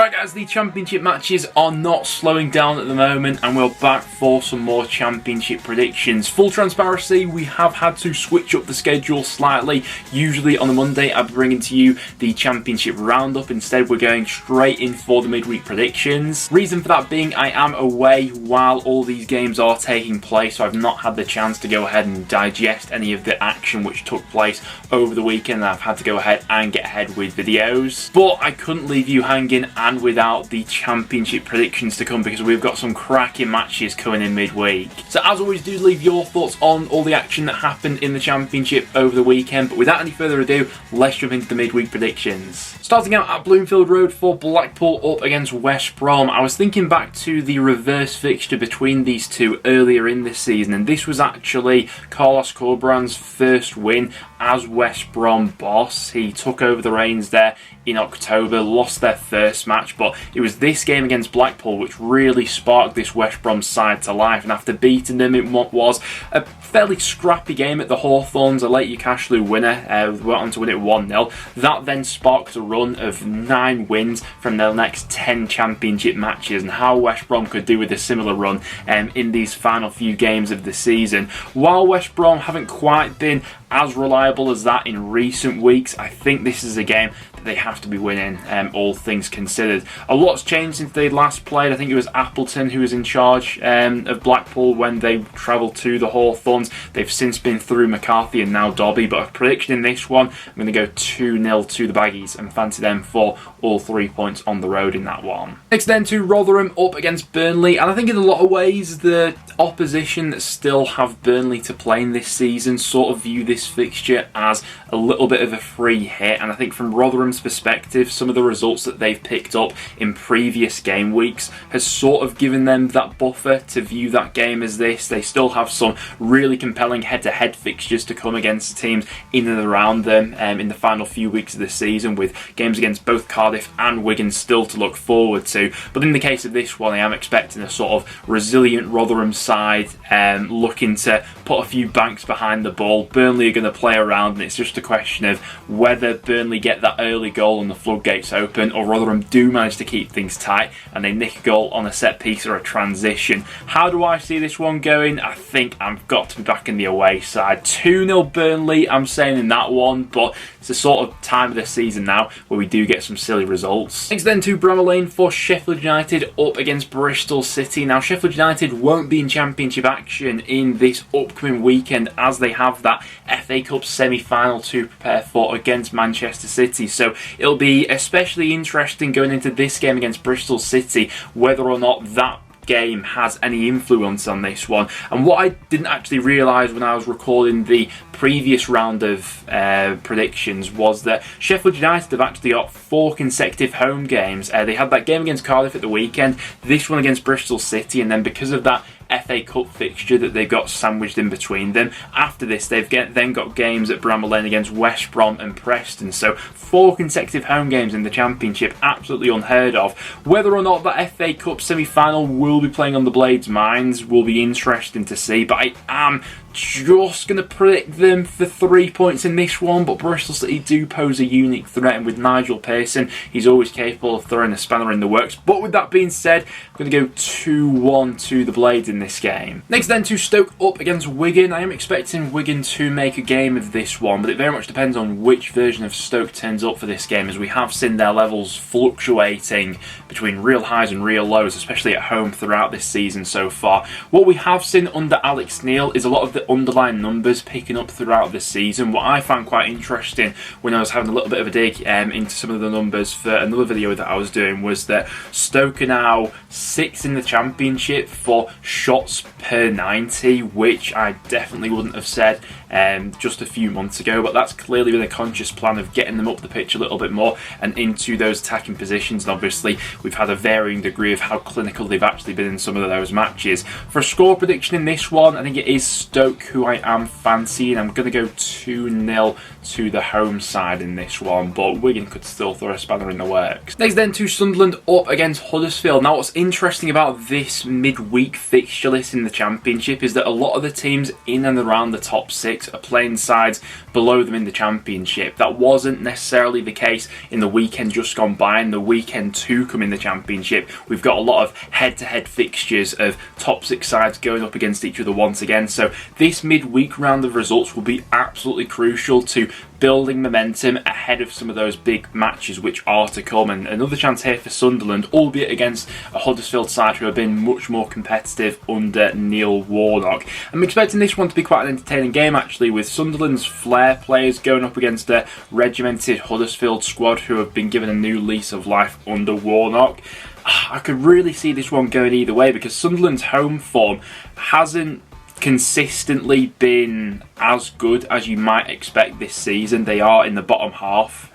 Right guys, the championship matches are not slowing down at the moment and we're back for some more championship predictions. Full transparency, we have had to switch up the schedule slightly. Usually on the Monday I'd be bringing to you the championship roundup. Instead we're going straight in for the midweek predictions. Reason for that being I am away while all these games are taking place, so I've not had the chance to go ahead and digest any of the action which took place over the weekend. I've had to go ahead and get ahead with videos. But I couldn't leave you hanging and without the championship predictions to come, because we've got some cracking matches coming in midweek. So as always, do leave your thoughts on all the action that happened in the championship over the weekend. But without any further ado, let's jump into the midweek predictions. Starting out at Bloomfield Road for Blackpool up against West Brom. I was thinking back to the reverse fixture between these two earlier in this season, and this was actually Carlos Corberán's first win as West Brom boss. He took over the reins there in October, lost their first match, but it was this game against Blackpool which really sparked this West Brom side to life, and after beating them in what was a fairly scrappy game at the Hawthorns, a late Yukashlu winner, went on to win it 1-0. That then sparked a run of 9 wins from their next 10 championship matches, and how West Brom could do with a similar run in these final few games of the season. While West Brom haven't quite been as reliable as that in recent weeks, I think this is a game that they have to be winning, all things considered. A lot's changed since they last played. I think it was Appleton who was in charge of Blackpool when they travelled to the Hawthorns. They've since been through McCarthy and now Dobby, but a prediction in this one, I'm going to go 2-0 to the Baggies and fancy them for all 3 points on the road in that one. Next then to Rotherham up against Burnley, and I think in a lot of ways the opposition that still have Burnley to play in this season sort of view this fixture as a little bit of a free hit, and I think from Rotherham's perspective, some of the results that they've picked up in previous game weeks has sort of given them that buffer to view that game as this. They still have some really compelling head-to-head fixtures to come against teams in and around them in the final few weeks of the season, with games against both Cardiff and Wigan still to look forward to. But in the case of this one, I am expecting a sort of resilient Rotherham side looking to put a few banks behind the ball. Burnley are going to play around, and it's just a question of whether Burnley get that early goal and the floodgates open, or Rotherham do manage to keep things tight and they nick a goal on a set piece or a transition. How do I see this one going? I think I've got to be back in the away side. 2-0 Burnley, I'm saying in that one, but it's the sort of time of the season now where we do get some silly results. Next then to Bramall Lane for Sheffield United up against Bristol City. Now Sheffield United won't be in championship action in this upcoming weekend as they have that FA Cup semi-final to prepare for against Manchester City, so it'll be especially interesting going into this game against Bristol City whether or not that game has any influence on this one. And what I didn't actually realise when I was recording the previous round of predictions was that Sheffield United have actually got 4 consecutive home games. They had that game against Cardiff at the weekend, this one against Bristol City, and then because of that FA Cup fixture that they've got sandwiched in between them, after this they've then got games at Bramall Lane against West Brom and Preston. So 4 consecutive home games in the Championship, absolutely unheard of. Whether or not that FA Cup semi-final will be playing on the Blades' minds will be interesting to see, but I am just going to predict them for 3 points in this one. But Bristol City do pose a unique threat, and with Nigel Pearson, he's always capable of throwing a spanner in the works. But with that being said, I'm going to go 2-1 to the Blades in this game. Next then to Stoke up against Wigan. I am expecting Wigan to make a game of this one, but it very much depends on which version of Stoke turns up for this game, as we have seen their levels fluctuating between real highs and real lows, especially at home throughout this season so far. What we have seen under Alex Neil is a lot of the underlying numbers picking up throughout the season. What I found quite interesting when I was having a little bit of a dig into some of the numbers for another video that I was doing was that Stoke are now 6th in the Championship for shots per 90, which I definitely wouldn't have said just a few months ago, but that's clearly been a conscious plan of getting them up the pitch a little bit more and into those attacking positions. And obviously we've had a varying degree of how clinical they've actually been in some of those matches. For a score prediction in this one, I think it is Stoke who I am fancying. I'm going to go 2-0 to the home side in this one, but Wigan could still throw a spanner in the works. Next then to Sunderland up against Huddersfield. Now what's interesting about this midweek fixture list in the Championship is that a lot of the teams in and around the top 6 6 are playing sides below them in the Championship. That wasn't necessarily the case in the weekend just gone by, and the weekend to come in the Championship. We've got a lot of head-to-head fixtures of top 6 sides going up against each other once again. So this midweek round of results will be absolutely crucial to building momentum ahead of some of those big matches which are to come. And another chance here for Sunderland, albeit against a Huddersfield side who have been much more competitive under Neil Warnock. I'm expecting this one to be quite an entertaining game actually, with Sunderland's flair players going up against a regimented Huddersfield squad who have been given a new lease of life under Warnock. I could really see this one going either way, because Sunderland's home form hasn't consistently been as good as you might expect this season. They are in the bottom half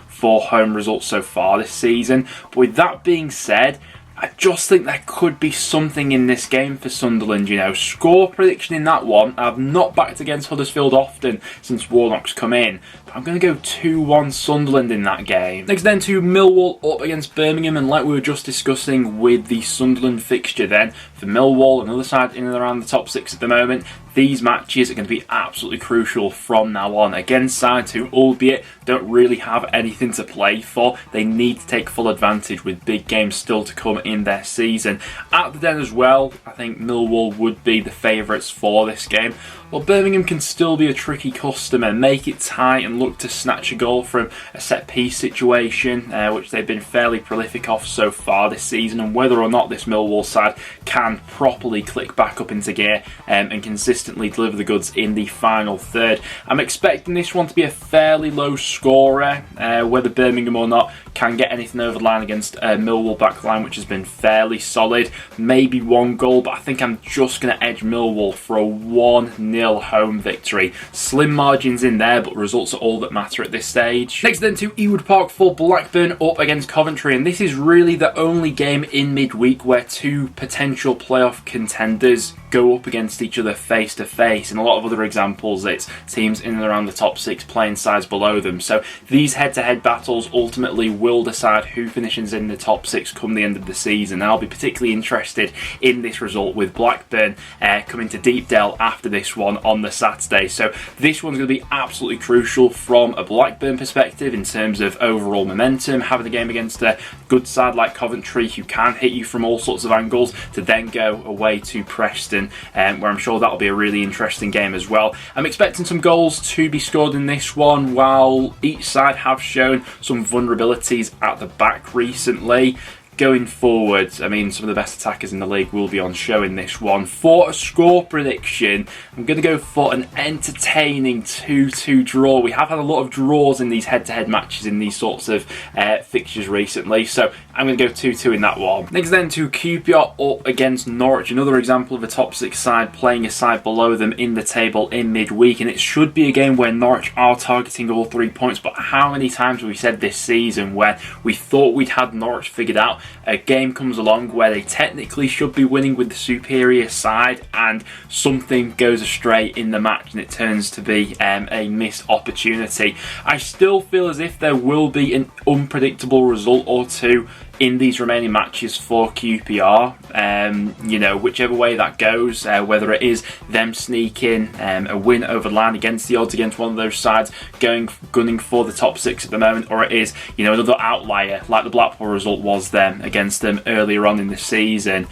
for home results so far this season. But with that being said, I just think there could be something in this game for Sunderland. You know, score prediction in that one. I've not backed against Huddersfield often since Warnock's come in, but I'm going to go 2-1 Sunderland in that game. Next then to Millwall up against Birmingham, and like we were just discussing with the Sunderland fixture then, for Millwall, another side in and around the top 6 at the moment, these matches are going to be absolutely crucial from now on. Against sides who, albeit don't really have anything to play for, they need to take full advantage with big games still to come in their season. At the Den as well, I think Millwall would be the favourites for this game. Well, Birmingham can still be a tricky customer, make it tight and look to snatch a goal from a set-piece situation, which they've been fairly prolific off so far this season, and whether or not this Millwall side can properly click back up into gear and consistently deliver the goods in the final third. I'm expecting this one to be a fairly low scorer, whether Birmingham or not can get anything over the line against Millwall backline, which has been fairly solid. Maybe one goal, but I think I'm just going to edge Millwall for a 1-0 home victory. Slim margins in there, but results are all that matter at this stage. Next then to Ewood Park for Blackburn up against Coventry, and this is really the only game in midweek where two potential playoff contenders go up against each other face to face. In a lot of other examples, it's teams in and around the top 6 playing sides below them. So these head-to-head battles ultimately will decide who finishes in the top 6 come the end of the season. And I'll be particularly interested in this result with Blackburn coming to Deepdale after this one on the Saturday. So this one's going to be absolutely crucial from a Blackburn perspective in terms of overall momentum, having a game against a good side like Coventry who can hit you from all sorts of angles, to then go away to Preston, where I'm sure that'll be a really interesting game as well. I'm expecting some goals to be scored in this one, while each side have shown some vulnerabilities at the back recently. Going forward, I mean, some of the best attackers in the league will be on show in this one. For a score prediction, I'm going to go for an entertaining 2-2 draw. We have had a lot of draws in these head-to-head matches in these sorts of fixtures recently, so I'm going to go 2-2 in that one. Next then to QPR up against Norwich, another example of a top 6 side playing a side below them in the table in midweek, and it should be a game where Norwich are targeting all 3 points. But how many times have we said this season where we thought we'd had Norwich figured out, a game comes along where they technically should be winning with the superior side and something goes astray in the match and it turns to be a missed opportunity. I still feel as if there will be an unpredictable result or two in these remaining matches for QPR, you know, whichever way that goes, whether it is them sneaking a win over the line against the odds against one of those sides gunning for the top 6 at the moment, or it is, you know, another outlier like the Blackpool result was them against them earlier on in the season.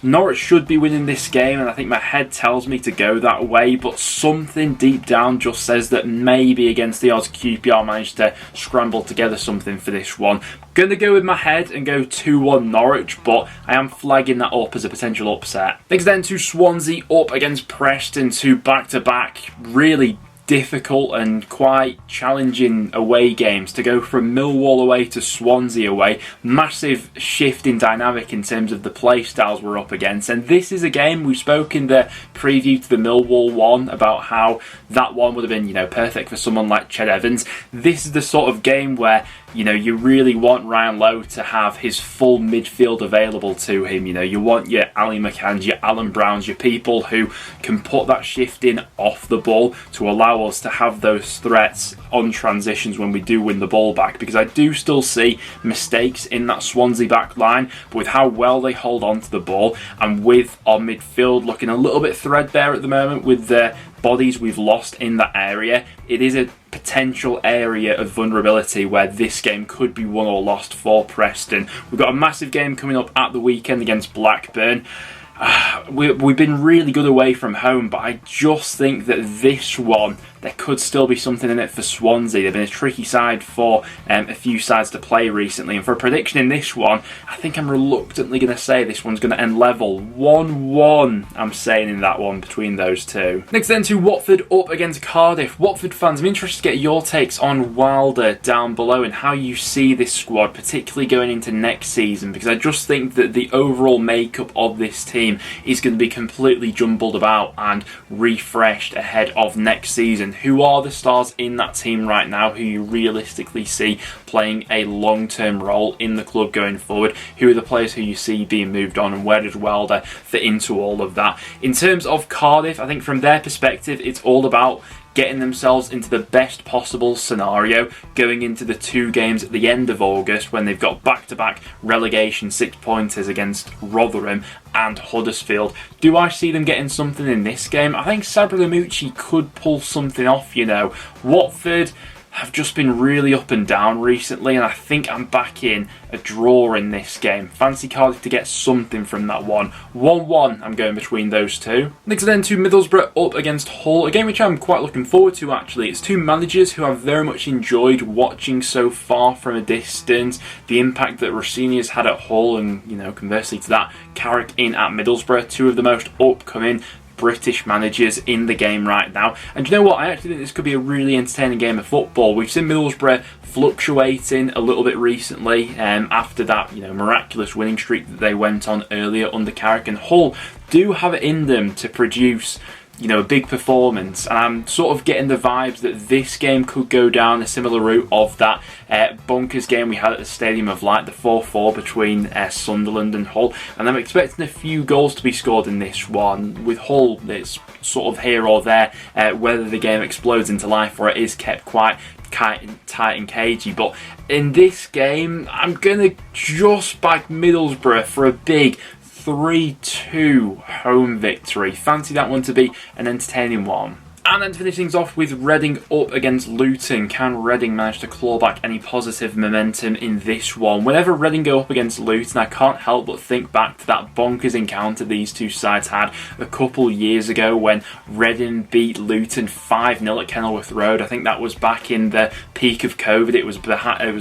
Norwich should be winning this game, and I think my head tells me to go that way, but something deep down just says that maybe against the odds QPR managed to scramble together something for this one. Going to go with my head and go 2-1 Norwich, but I am flagging that up as a potential upset. Next then to Swansea up against Preston, two back-to-back really difficult and quite challenging away games. To go from Millwall away to Swansea away, massive shift in dynamic in terms of the play styles we're up against. And this is a game, we spoke in the preview to the Millwall one about how that one would have been, you know, perfect for someone like Ched Evans. This is the sort of game where You know, you really want Ryan Lowe to have his full midfield available to him. You know, you want your Ali McCanns, your Alan Browns, your people who can put that shift in off the ball to allow us to have those threats on transitions when we do win the ball back. Because I do still see mistakes in that Swansea back line, but with how well they hold on to the ball and with our midfield looking a little bit threadbare at the moment with the bodies we've lost in that area, it is a potential area of vulnerability where this game could be won or lost for Preston. We've got a massive game coming up at the weekend against Blackburn. We've been really good away from home, but I just think that this one, there could still be something in it for Swansea. They've been a tricky side for a few sides to play recently, and for a prediction in this one, I think I'm reluctantly going to say this one's going to end level 1-1. I'm saying in that one between those two. Next then to Watford up against Cardiff. Watford fans, I'm interested to get your takes on Wilder down below and how you see this squad, particularly going into next season, because I just think that the overall makeup of this team is going to be completely jumbled about and refreshed ahead of next season. Who are the stars in that team right now who you realistically see playing a long-term role in the club going forward? Who are the players who you see being moved on, and where does Wilder fit into all of that? In terms of Cardiff, I think from their perspective it's all about getting themselves into the best possible scenario going into the 2 games at the end of August when they've got back-to-back relegation 6-pointers against Rotherham and Huddersfield. Do I see them getting something in this game? I think Sabri Lamucci could pull something off, you know. Watford have just been really up and down recently, and I think I'm backing a draw in this game. Fancy Cardiff to get something from that one. 1-1, I'm going between those two. Next then to Middlesbrough up against Hull, a game which I'm quite looking forward to actually. It's 2 managers who I've very much enjoyed watching so far from a distance. The impact that Rossini has had at Hull, and you know, conversely to that, Carrick in at Middlesbrough, 2 of the most upcoming British managers in the game right now. And you know what, I actually think this could be a really entertaining game of football. We've seen Middlesbrough fluctuating a little bit recently after that, you know, miraculous winning streak that they went on earlier under Carrick, and Hull do have it in them to produce, you know, a big performance, and I'm sort of getting the vibes that this game could go down a similar route of that bonkers game we had at the Stadium of Light, the 4-4 between Sunderland and Hull, and I'm expecting a few goals to be scored in this one. With Hull, it's sort of here or there whether the game explodes into life or it is kept quite tight and cagey, but in this game I'm going to just back Middlesbrough for a big 3-2 home victory. Fancy that one to be an entertaining one. And then to finish things off with Reading up against Luton. Can Reading manage to claw back any positive momentum in this one? Whenever Reading go up against Luton, I can't help but think back to that bonkers encounter these two sides had a couple years ago when Reading beat Luton 5-0 at Kenilworth Road. I think that was back in the peak of COVID. It was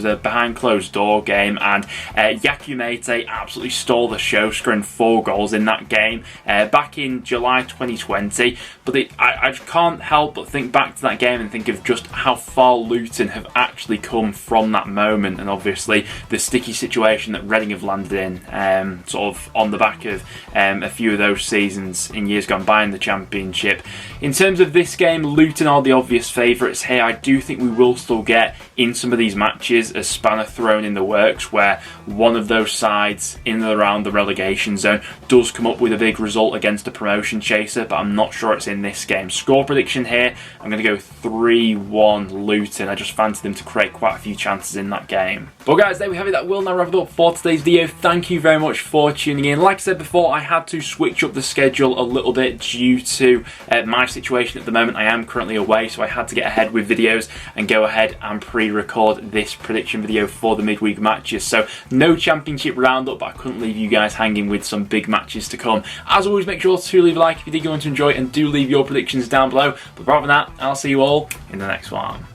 a behind closed door game, and Yaku Mate absolutely stole the show, scoring 4 goals in that game back in July 2020. But I just can't help but think back to that game and think of just how far Luton have actually come from that moment, and obviously the sticky situation that Reading have landed in, sort of on the back of a few of those seasons in years gone by in the Championship. In terms of this game, Luton are the obvious favourites here. I do think we will still get in some of these matches a spanner thrown in the works where one of those sides in and around the relegation zone does come up with a big result against a promotion chaser, but I'm not sure it's in this game. Score prediction here, I'm going to go 3-1 Luton. I just fancy them to create quite a few chances in that game. But guys, there we have it. That will now wrap it up for today's video. Thank you very much for tuning in. Like I said before, I had to switch up the schedule a little bit due to my situation at the moment. I am currently away, so I had to get ahead with videos and go ahead and pre-record this prediction video for the midweek matches. So no Championship roundup, but I couldn't leave you guys hanging with some big matches to come. As always, make sure to leave a like if you did go on to enjoy it, and do leave your predictions down below. But rather than that, I'll see you all in the next one.